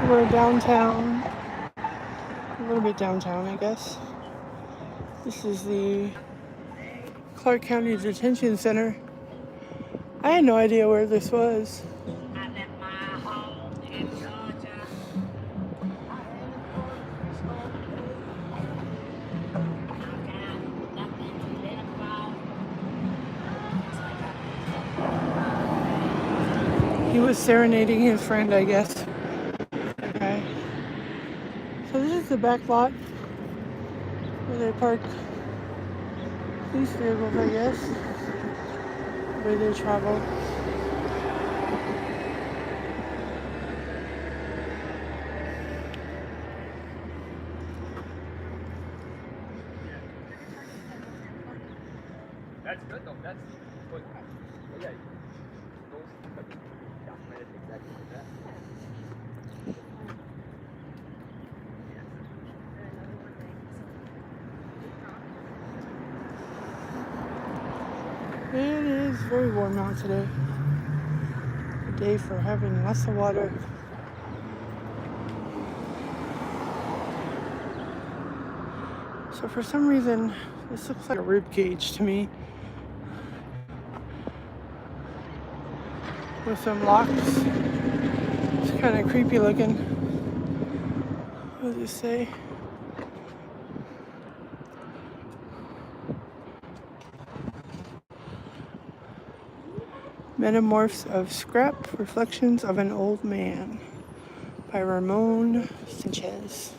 We're downtown, a little bit downtown, I guess. This is the Clark County Detention Center. I had no idea where this was. I left my home in Georgia. I headed for Frisco Bay. I got nothing to live for. Just like I He was serenading his friend, I guess. Okay. So this is the back lot where they park police vehicles, I guess. Where they travel. That's good though. That's good. Yeah. Those documented exactly like that. It is very warm out today. A day for having lots of water. So for some reason, this looks like a rib cage to me. With some locks. It's kind of creepy looking. What does it say? Metamorphs of Scrap, Reflections of an Old Man by Ramon Sanchez.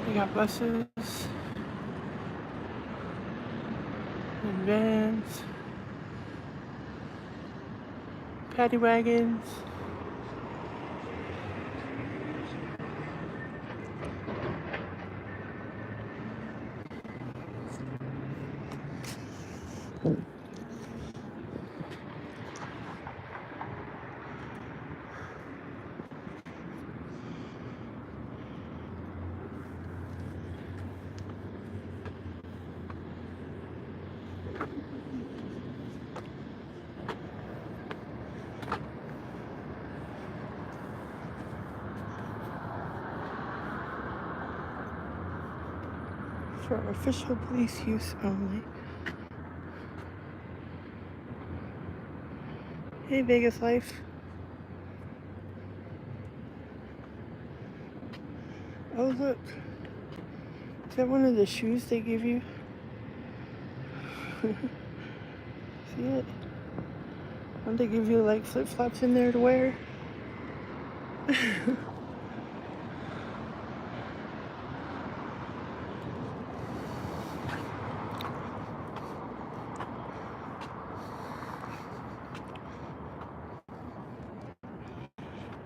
We got buses and vans, paddy wagons. For official police use only. Hey, Vegas Life. Oh, look. Is that one of the shoes they give you? See it? Don't they give you like flip-flops in there to wear?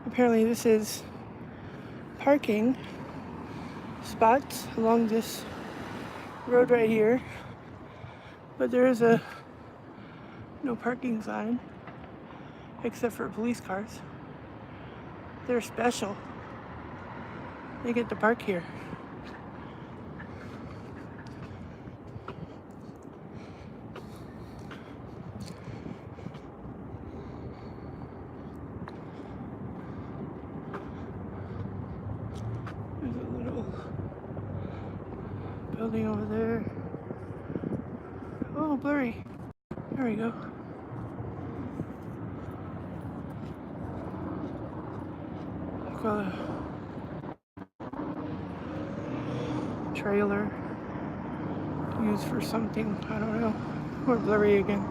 Apparently this is parking spots along this road right here, but there is a no parking sign except for police cars. They're special. They get to park here. There's a little building over there. Oh, blurry. There we go. Like a trailer used for something. I don't know. Or blurry again.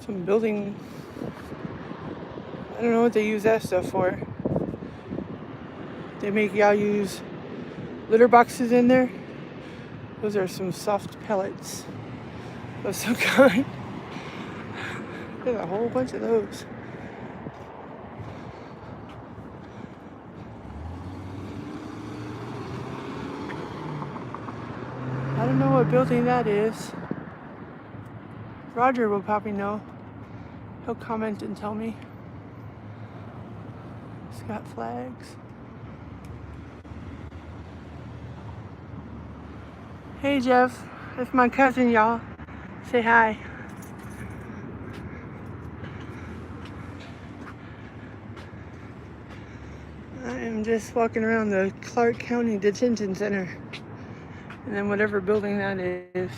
some building. I don't know what they use that stuff for. They make y'all use litter boxes in there. Those are some soft pellets of some kind. There's a whole bunch of those. I don't know what building that is. Roger will probably know. He'll comment and tell me. It's got flags. Hey Jeff, that's my cousin, y'all. Say hi. I am just walking around the Clark County Detention Center. And then whatever building that is.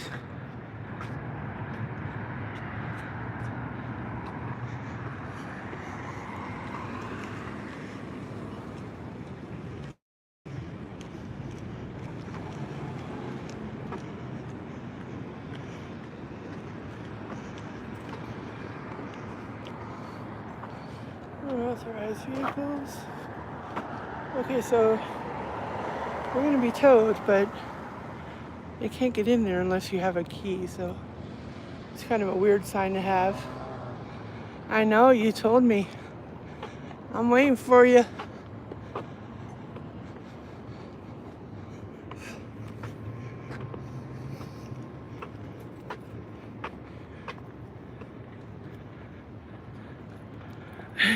Unauthorized vehicles. Okay, so we're gonna be towed, but you can't get in there unless you have a key, so it's kind of a weird sign to have. I know, you told me. I'm waiting for you.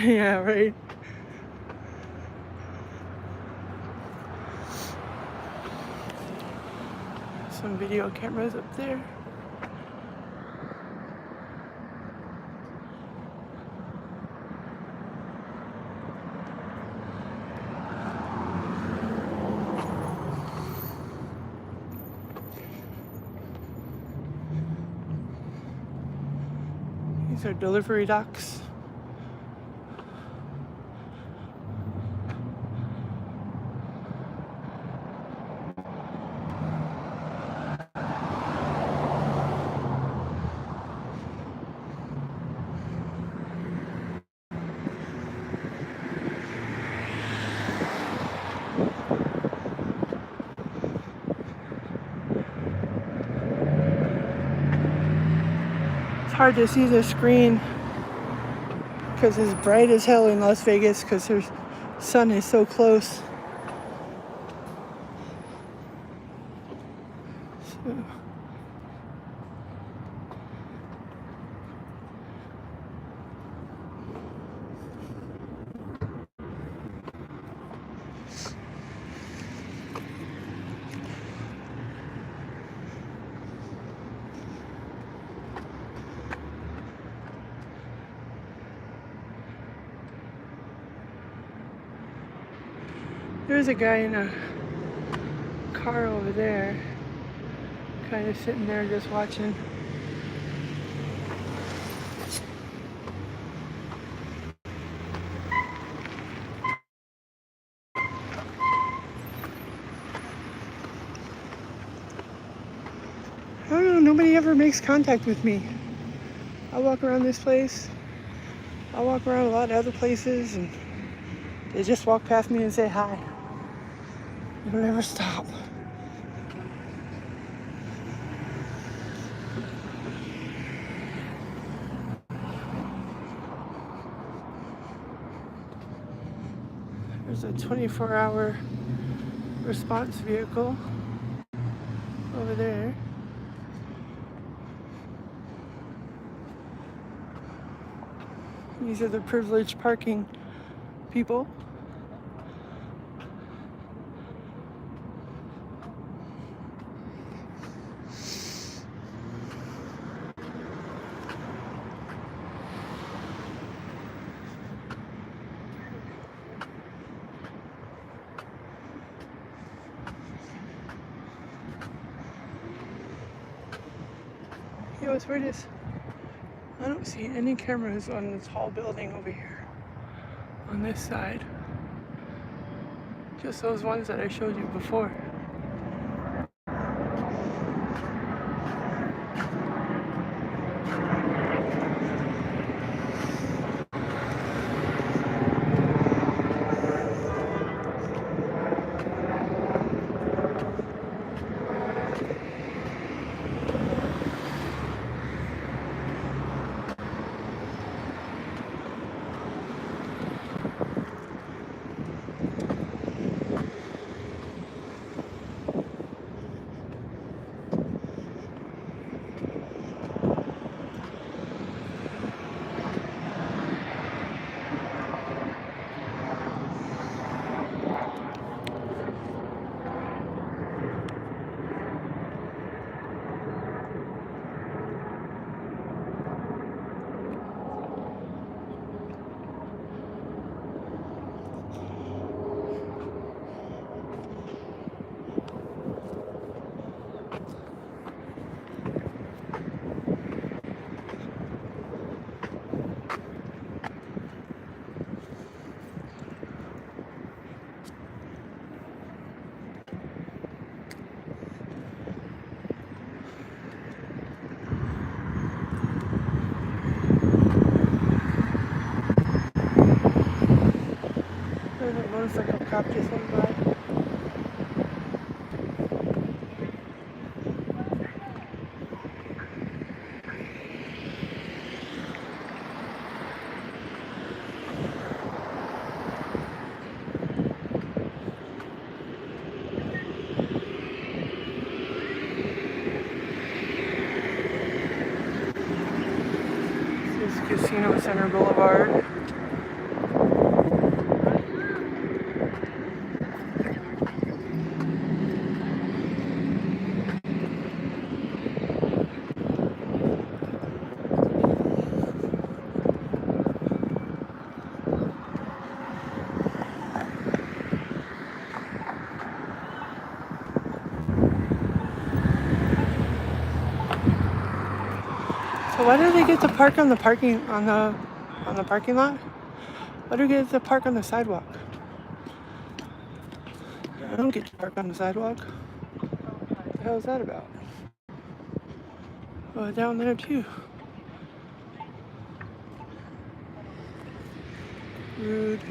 Yeah, right. Some video cameras up there. These are delivery docks. It's hard to see the screen because it's bright as hell in Las Vegas because the sun is so close. So. There's a guy in a car over there, kind of sitting there just watching. I don't know, nobody ever makes contact with me. I walk around this place, I walk around a lot of other places, and they just walk past me and say hi. They don't ever stop. There's a 24-hour response vehicle over there. These are the privileged parking people. Yo, what's weird is I don't see any cameras on this tall building over here on this side. Just those ones that I showed you before. Looks like a cop just went by. This is Casino Center Boulevard. So why do they get to park on the parking lot? Why do they get to park on the sidewalk? I don't get to park on the sidewalk. What the hell is that about? Oh, down there too. Rude.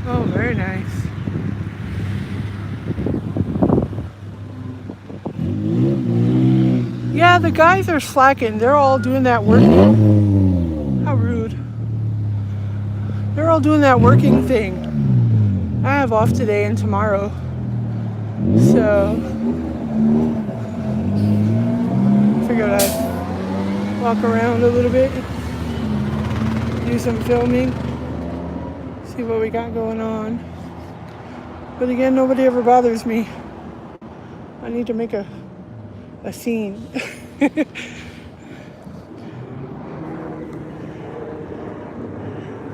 Oh, very nice. Yeah, the guys are slacking. They're all doing that work. How rude. They're all doing that working thing. I have off today and tomorrow. So, figured I'd walk around a little bit, do some filming, see what we got going on. But again, nobody ever bothers me. I need to make a scene.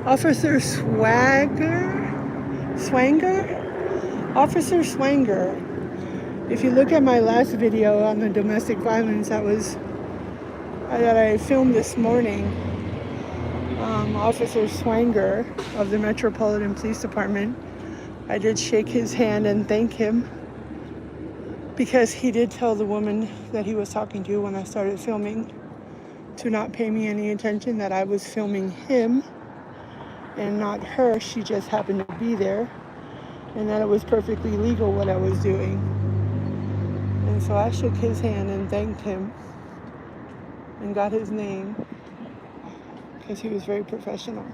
Officer Officer Swanger. If you look at my last video on the domestic violence that I filmed this morning, Officer Swanger of the Metropolitan Police Department, I did shake his hand and thank him because he did tell the woman that he was talking to when I started filming to not pay me any attention, that I was filming him and not her. She just happened to be there, and that it was perfectly legal what I was doing. And so I shook his hand and thanked him and got his name because he was very professional.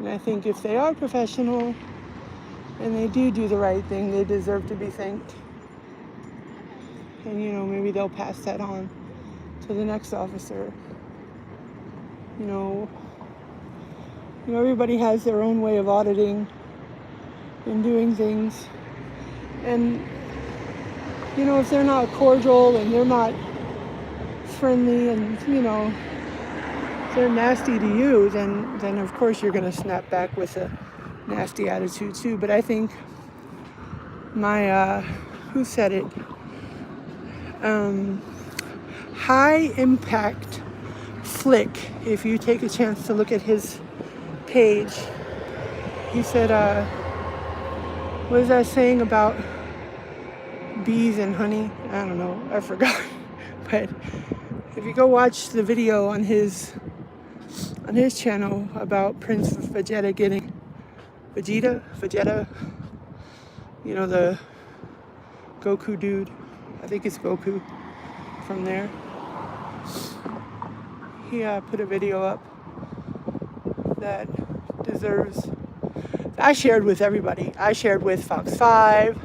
And I think if they are professional and they do the right thing, they deserve to be thanked. And, you know, maybe they'll pass that on to the next officer. You know, everybody has their own way of auditing and doing things. And, you know, if they're not cordial and they're not friendly and, you know, they're nasty to you, then of course you're going to snap back with a nasty attitude too. But I think my, who said it? High Impact Flick, if you take a chance to look at his page, he said, what is that saying about bees and honey? I don't know, I forgot. But if you go watch the video on his channel about Prince Vegeta getting Vegeta, you know, the Goku dude, I think it's Goku from there. He put a video up that deserves, I shared with everybody. I shared with Fox 5.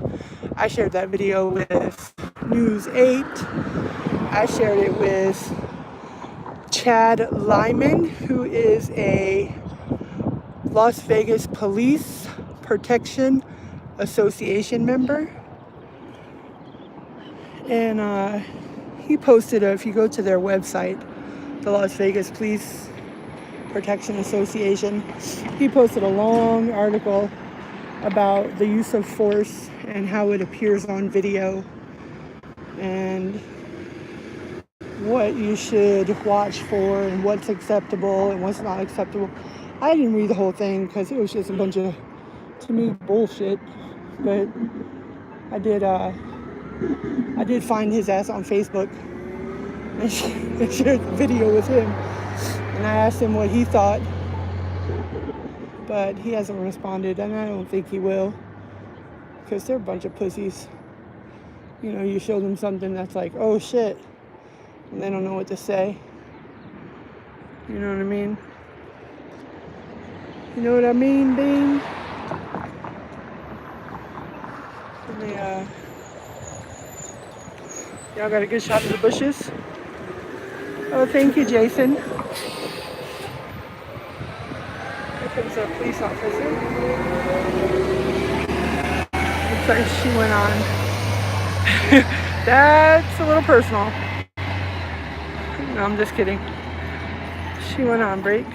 I shared that video with News 8. I shared it with Chad Lyman, who is a Las Vegas Police Protection Association member. And he posted, if you go to their website, the Las Vegas Police Protection Association. He posted a long article about the use of force and how it appears on video and what you should watch for and what's acceptable and what's not acceptable. I didn't read the whole thing because it was just a bunch of, to me, bullshit. But I did find his ass on Facebook and shared the video with him. And I asked him what he thought, but he hasn't responded, and I don't think he will, because they're a bunch of pussies. You know, you show them something that's like, oh shit, and they don't know what to say. You know what I mean? You know what I mean, Bean? Y'all got a good shot of the bushes? Oh, thank you, Jason. Here comes a police officer. Looks like she went on. That's a little personal. No, I'm just kidding. She went on break.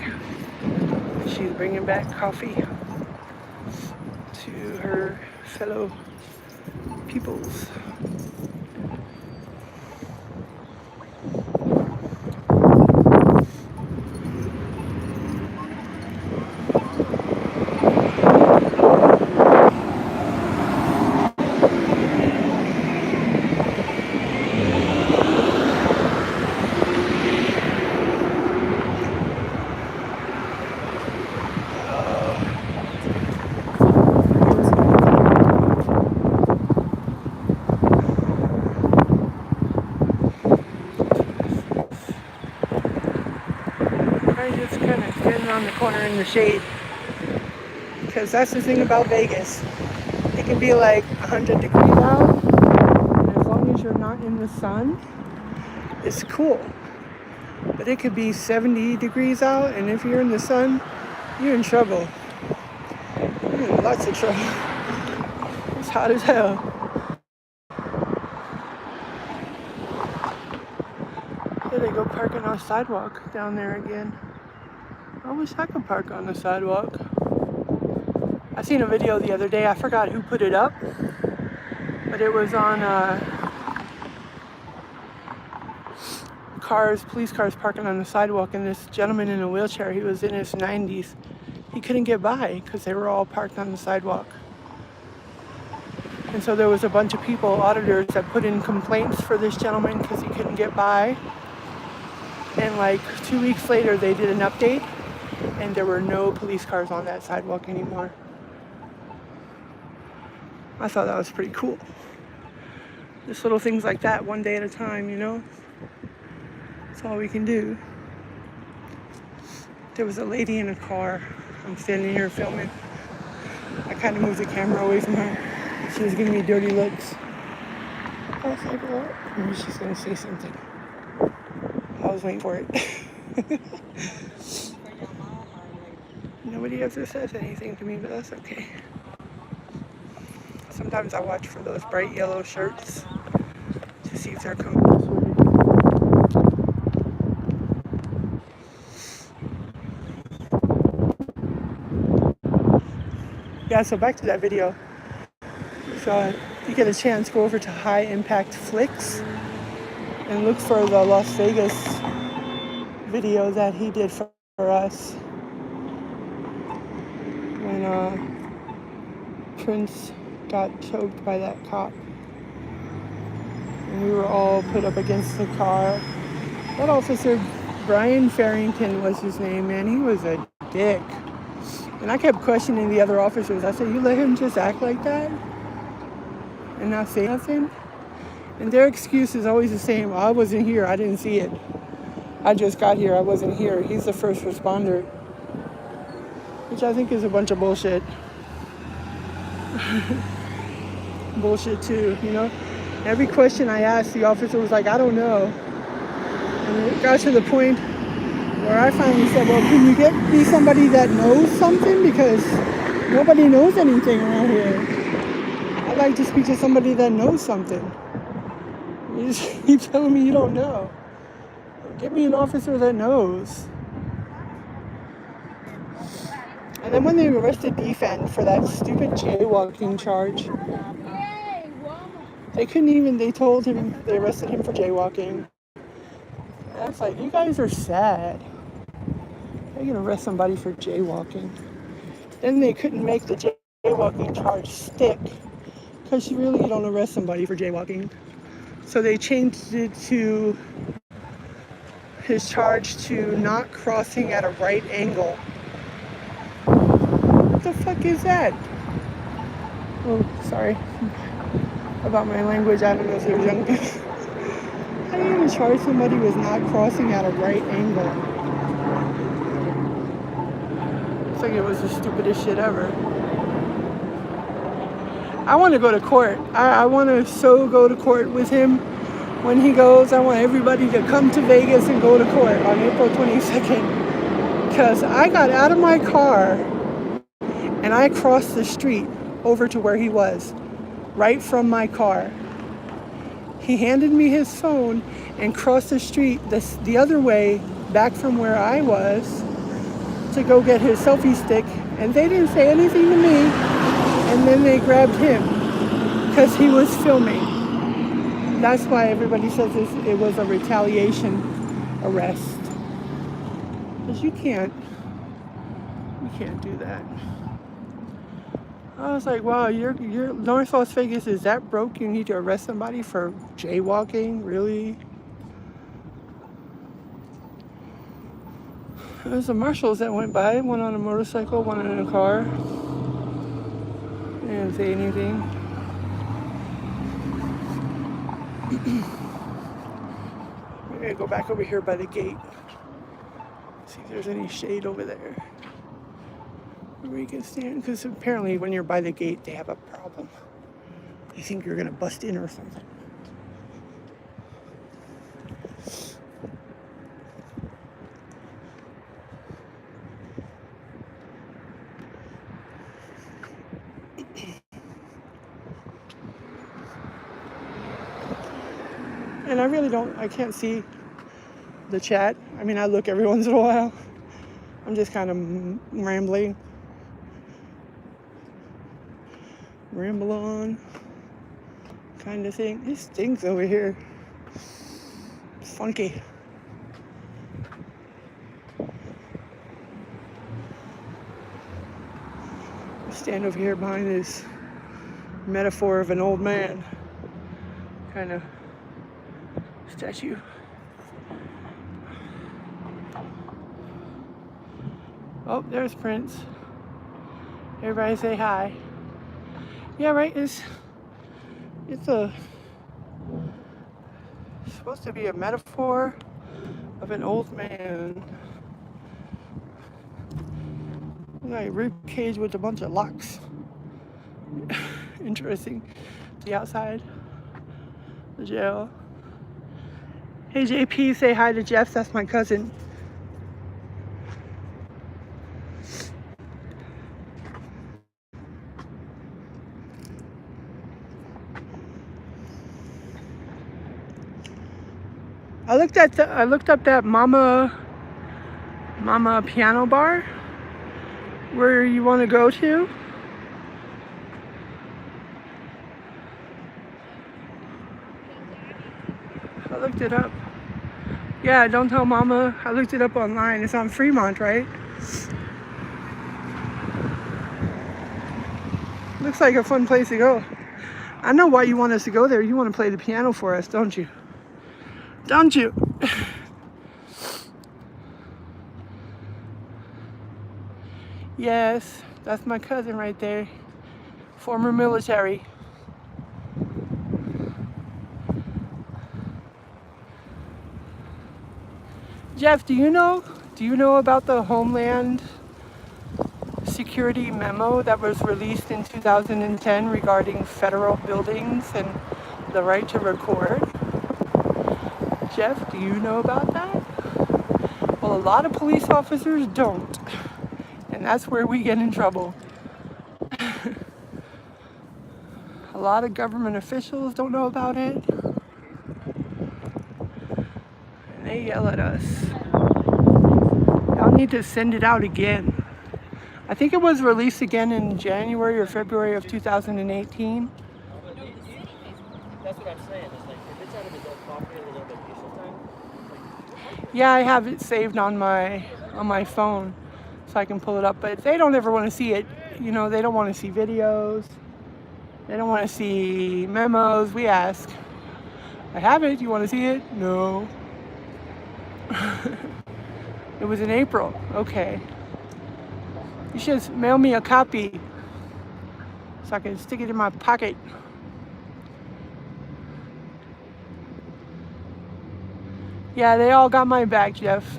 She's bringing back coffee to her fellow peoples. I just kind of standing on the corner in the shade, because that's the thing about Vegas. It can be like 100 degrees out, and as long as you're not in the sun, it's cool. But it could be 70 degrees out, and if you're in the sun, you're in trouble. You're in lots of trouble. It's hot as hell. Here they go parking on the sidewalk down there again. I wish I could park on the sidewalk. I seen a video the other day. I forgot who put it up, but it was on police cars parking on the sidewalk, and this gentleman in a wheelchair, he was in his 90s. He couldn't get by because they were all parked on the sidewalk. And so there was a bunch of people, auditors, that put in complaints for this gentleman because he couldn't get by. And like 2 weeks later, they did an update, and there were no police cars on that sidewalk anymore. I thought that was pretty cool. Just little things like that, one day at a time, you know? That's all we can do. There was a lady in a car. I'm standing here filming. I kind of moved the camera away from her. She was giving me dirty looks. I was like, well, maybe she's going to say something. I was waiting for it. Nobody ever says anything to me, but that's okay. Sometimes I watch for those bright yellow shirts to see if they're coming this way. Yeah, so back to that video. So if you get a chance, go over to High Impact Flicks and look for the Las Vegas video that he did for us when Prince got choked by that cop. And we were all put up against the car. That officer, Brian Farrington was his name, man. He was a dick. And I kept questioning the other officers. I said, you let him just act like that and not say nothing? And their excuse is always the same. Well, I wasn't here. I didn't see it. I just got here. I wasn't here. He's the first responder. Which I think is a bunch of bullshit. Bullshit too, you know? Every question I asked, the officer was like, I don't know. And it got to the point where I finally said, well, can you be somebody that knows something? Because nobody knows anything around here. I'd like to speak to somebody that knows something. You just keep telling me you don't know. Get me an officer that knows. And then when they arrested Defend for that stupid jaywalking charge, they told him, they arrested him for jaywalking. And it's like, you guys are sad. How are you gonna arrest somebody for jaywalking? Then they couldn't make the jaywalking charge stick, because you really don't arrest somebody for jaywalking. So they changed it to his charge to not crossing at a right angle. What the fuck is that? Oh, sorry about my language. I don't know if they were young people. How do you even charge somebody with not crossing at a right angle? It's like it was the stupidest shit ever. I want to go to court. I want to so go to court with him when he goes. I want everybody to come to Vegas and go to court on April 22nd. Because I got out of my car and I crossed the street over to where he was, right from my car. He handed me his phone and crossed the street the other way back from where I was to go get his selfie stick, and they didn't say anything to me, and then they grabbed him because he was filming. That's why everybody says it was a retaliation arrest. Because you can't do that. I was like, wow, you're North Las Vegas is that broke? You need to arrest somebody for jaywalking? Really? There's the marshals that went by, one on a motorcycle, one in a car. They didn't say anything. We're gonna go back over here by the gate. See if there's any shade over there where you can stand, because apparently when you're by the gate they have a problem. They think you're gonna bust in or something. And I can't see the chat. I mean, I look every once in a while. I'm just kind of rambling. Ramble on kind of thing. It stinks over here. It's funky. I stand over here behind this metaphor of an old man kind of statue. Oh, there's Prince. Everybody say hi. Yeah, right, it's supposed to be a metaphor of an old man. Like rib cage with a bunch of locks. Interesting. The outside, the jail. Hey JP, say hi to Jeff, that's my cousin. I looked up that Mama piano bar where you want to go to. I looked it up. Yeah, don't tell Mama. I looked it up online. It's on Fremont, right? Looks like a fun place to go. I know why you want us to go there. You want to play the piano for us, don't you? Don't you? Yes, that's my cousin right there. Former military. Jeff, do you know about the Homeland Security memo that was released in 2010 regarding federal buildings and the right to record? Jeff, do you know about that? Well, a lot of police officers don't. And that's where we get in trouble. A lot of government officials don't know about it. And they yell at us. Y'all need to send it out again. I think it was released again in January or February of 2018. That's what I'm saying. It's like if it's out of his own property, a little vacation time. Yeah, I have it saved on my phone, so I can pull it up. But they don't ever want to see it. You know, they don't want to see videos. They don't want to see memos. We ask, I have it. You want to see it? No. It was in April. Okay. You should mail me a copy so I can stick it in my pocket. Yeah, they all got my back, Jeff.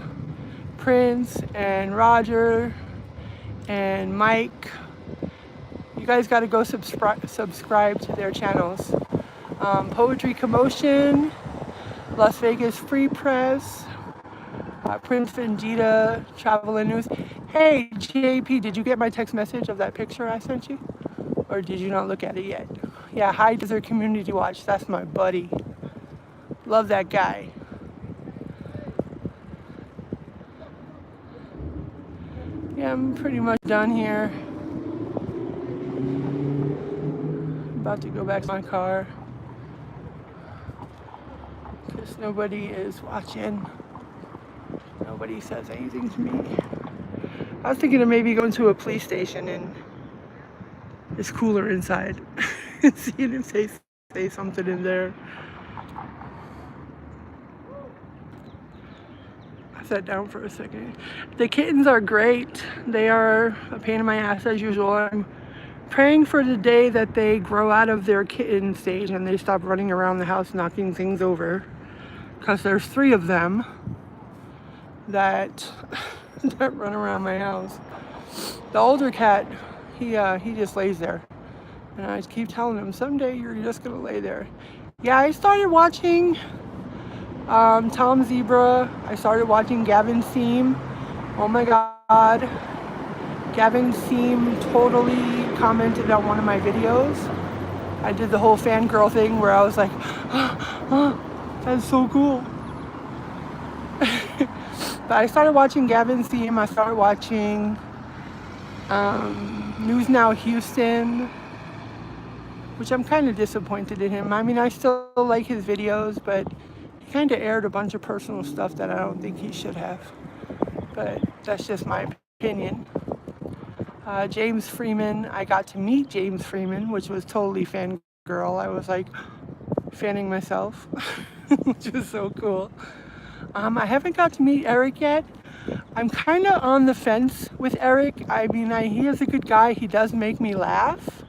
Prince and Roger and Mike. You guys got to go subscribe to their channels. Poetry Commotion, Las Vegas Free Press, Prince Vendita, Travel and News. Hey, JP, did you get my text message of that picture I sent you? Or did you not look at it yet? Yeah, High Desert Community Watch. That's my buddy. Love that guy. Yeah, I'm pretty much done here. About to go back to my car. Because nobody is watching. Nobody says anything to me. I was thinking of maybe going to a police station and it's cooler inside. Seeing if they say something in there. I sat down for a second. The kittens are great. They are a pain in my ass as usual. I'm praying for the day that they grow out of their kitten stage and they stop running around the house knocking things over. Because there's 3 of them that run around my house. The older cat, he just lays there. And I just keep telling him, someday you're just gonna lay there. Yeah, I started watching Tom Zebra. I started watching Gavin Seam. Oh my God. Gavin Seam totally commented on one of my videos. I did the whole fangirl thing where I was like, that's so cool. But I started watching Gavin Seam. I started watching News Now Houston, which I'm kind of disappointed in him. I mean, I still like his videos, but he kind of aired a bunch of personal stuff that I don't think he should have. But that's just my opinion. James Freeman, I got to meet James Freeman, which was totally fangirl. I was like fanning myself, which was so cool. I haven't got to meet Eric yet. I'm kind of on the fence with Eric. I mean, he is a good guy. He does make me laugh,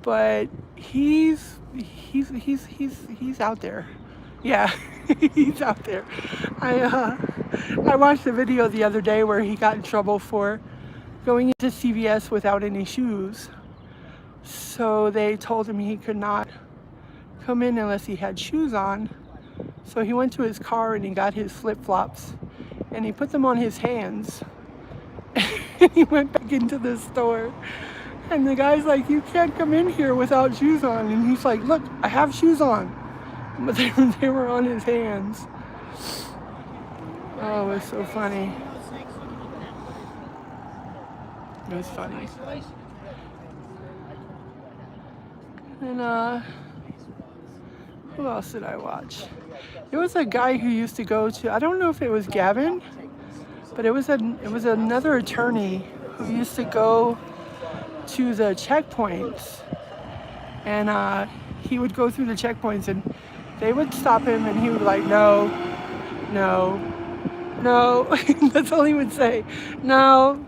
but he's out there. Yeah, he's out there. I watched a video the other day where he got in trouble for going into CVS without any shoes. So they told him he could not come in unless he had shoes on. So he went to his car and he got his flip-flops and he put them on his hands. And he went back into the store. And the guy's like, you can't come in here without shoes on. And he's like, look, I have shoes on. But they were on his hands. Oh, it was so funny. It was funny. And who else did I watch? There was a guy who used to go to, I don't know if it was Gavin, but it was another attorney who used to go to the checkpoints, and he would go through the checkpoints and they would stop him and he would be like, no, no, no. That's all he would say, no.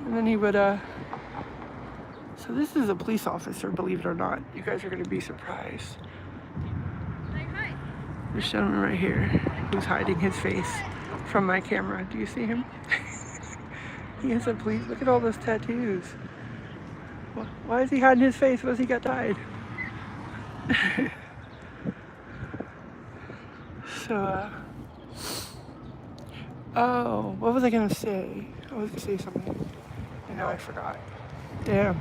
And then he would, so this is a police officer, believe it or not. You guys are gonna be surprised. This gentleman right here, who's hiding his face from my camera. Do you see him? He has a police, look at all those tattoos. Why is he hiding his face? What's he got tied? So, oh, what was I gonna say? I was gonna say something, and now I forgot. Damn,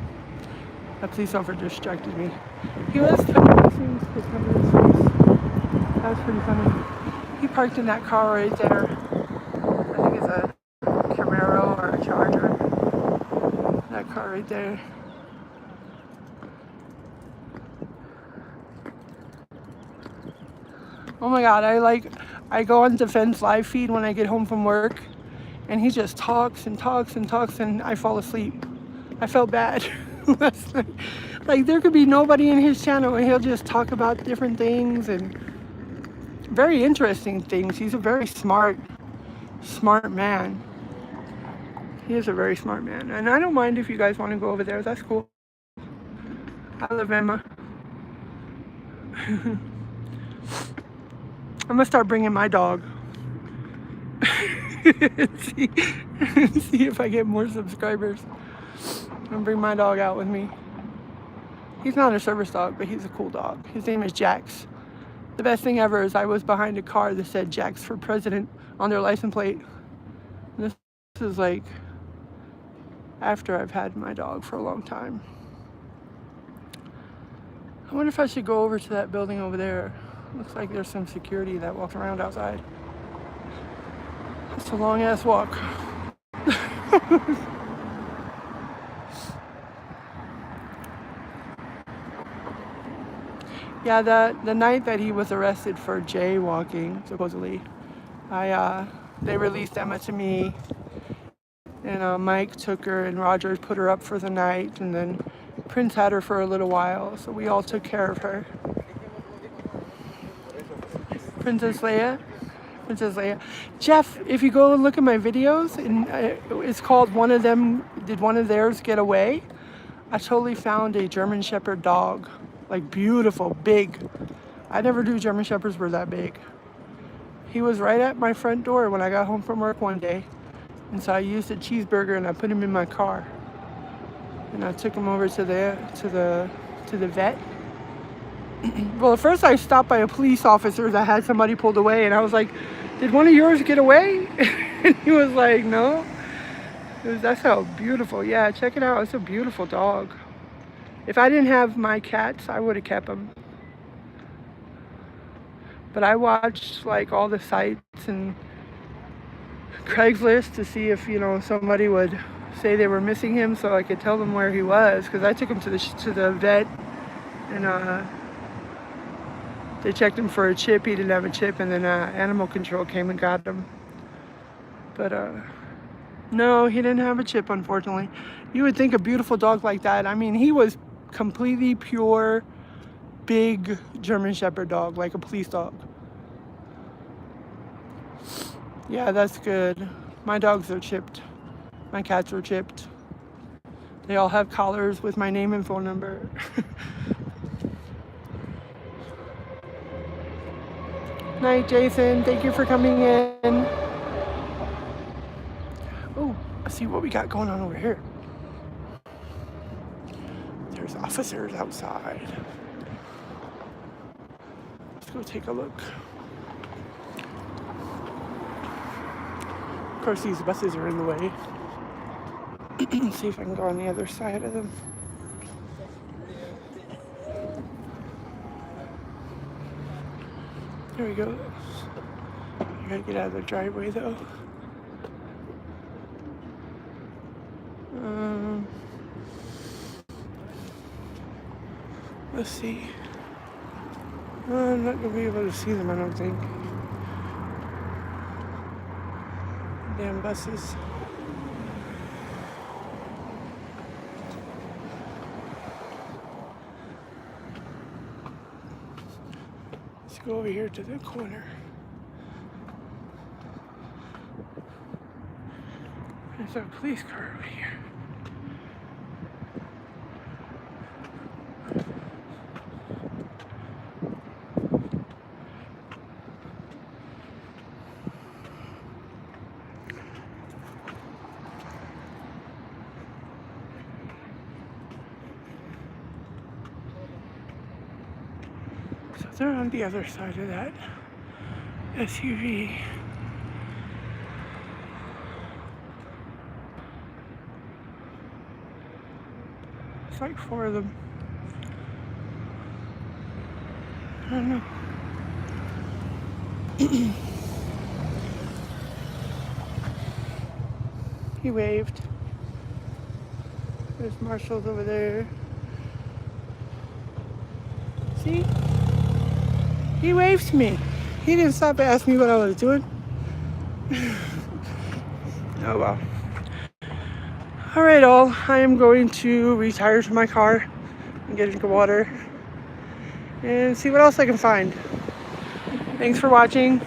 that police officer distracted me. He was listening to his face. That was pretty funny. He parked in that car right there. I think it's a Camaro or a Charger. right there. Oh my God, I go on Defense live feed when I get home from work, and he just talks and talks and talks, and I fall asleep. I felt bad. Like there could be nobody in his channel, and he'll just talk about different things and very interesting things. He's a very smart man. He is a very smart man, and I don't mind if you guys want to go over there. That's cool. I love Emma. I'm gonna start bringing my dog. see, see if I get more subscribers. I'm gonna bring my dog out with me. He's not a service dog, but he's a cool dog. His name is Jax. The best thing ever is I was behind a car that said Jax for president on their license plate. And this is like after I've had my dog for a long time. I wonder if I should go over to that building over there. Looks like there's some security that walks around outside. It's a long ass walk. Yeah, the night that he was arrested for jaywalking, supposedly, they released Emma to me, and Mike took her, and Roger put her up for the night, and then Prince had her for a little while, so we all took care of her. Princess Leia. Jeff, if you go and look at my videos, and it's called Did One of Theirs Get Away? I totally found a German Shepherd dog. Like beautiful, big. I never knew German Shepherds were that big. He was right at my front door when I got home from work one day. And so I used a cheeseburger and I put him in my car. And I took him over to the vet. Well, at first I stopped by a police officer that had somebody pulled away, and I was like, "Did one of yours get away?" And he was like, "No." That's how beautiful. Yeah, check it out. It's a beautiful dog. If I didn't have my cats, I would have kept them. But I watched like all the sites and Craigslist to see if, somebody would say they were missing him so I could tell them where he was. Because I took him to the vet, and they checked him for a chip. He didn't have a chip, and then animal control came and got him. But no, he didn't have a chip, unfortunately. You would think a beautiful dog like that. I mean, he was completely pure, big German Shepherd dog, like a police dog. Yeah, that's good. My dogs are chipped. My cats are chipped. They all have collars with my name and phone number. Night, Jason. Thank you for coming in. Oh, let's see what we got going on over here. There's officers outside. Let's go take a look. Of course, these buses are in the way. See if I can go on the other side of them. There we go. I gotta get out of the driveway though. Let's see. I'm not gonna be able to see them, I don't think. Damn buses. Let's go over here to the corner. There's a police car over here. So they're on the other side of that SUV. It's like 4 of them. I don't know. He waved. There's Marshall's over there. See? He waved to me. He didn't stop to ask me what I was doing. Oh well. Alright all, I am going to retire to my car and get a drink of water and see what else I can find. Thanks for watching.